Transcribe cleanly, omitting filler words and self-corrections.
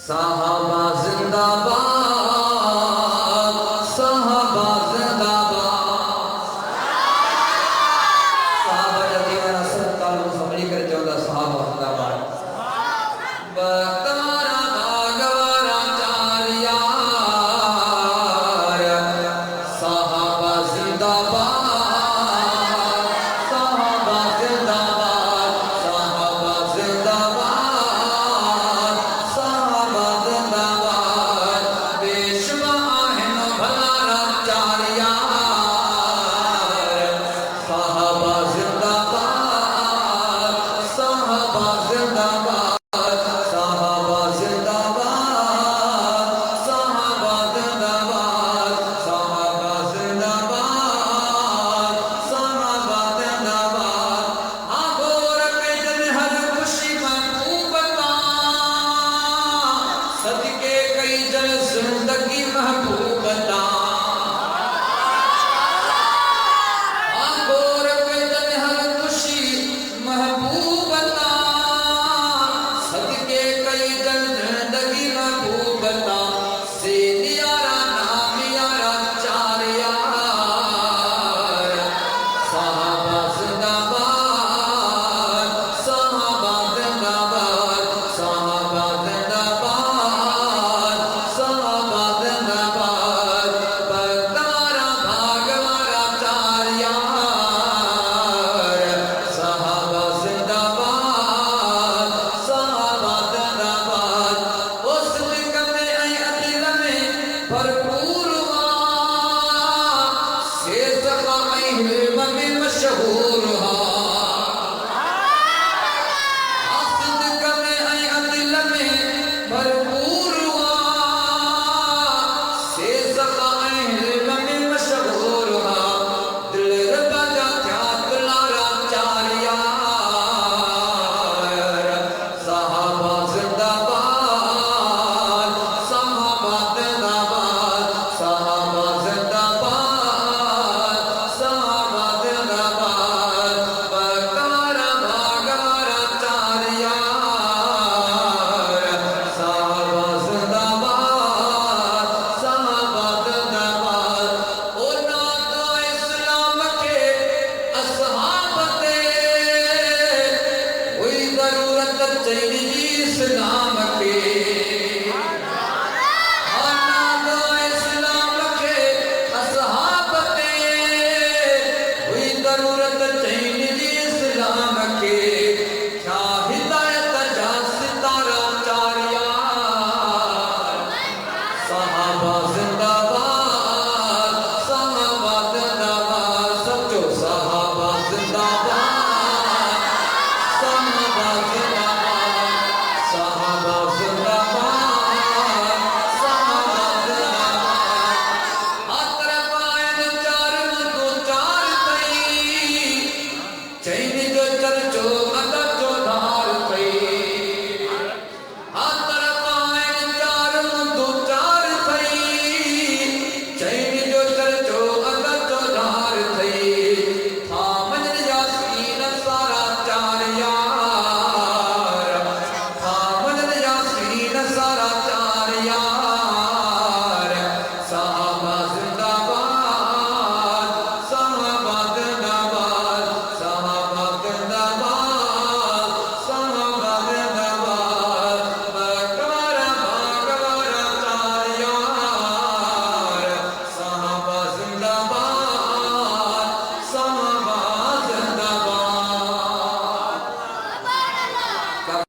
साहबा जिंदाबाद, साहबा जिंदाबाद। साहबा जल्दी वाला सब तालु समझी कर चौदा साहबा जिंदाबाद। बतवारा भागवारा चार यार, साहबा जिंदाबाद, साहबा जिंदाबाद, साहबा जिंदाबाद, साहबा जिंदाबाद। बेशुमा आहन भलारा चार यार, साहबा जिंदाबाद, साहबा जिंदाबाद, साहबा जिंदाबाद, साहबा जिंदाबाद, साहबा जिंदाबाद, साहबा जिंदाबाद। आगोर के दिन हर खुशी महबूबता, सदके कई जन जिंदगी महबूबता।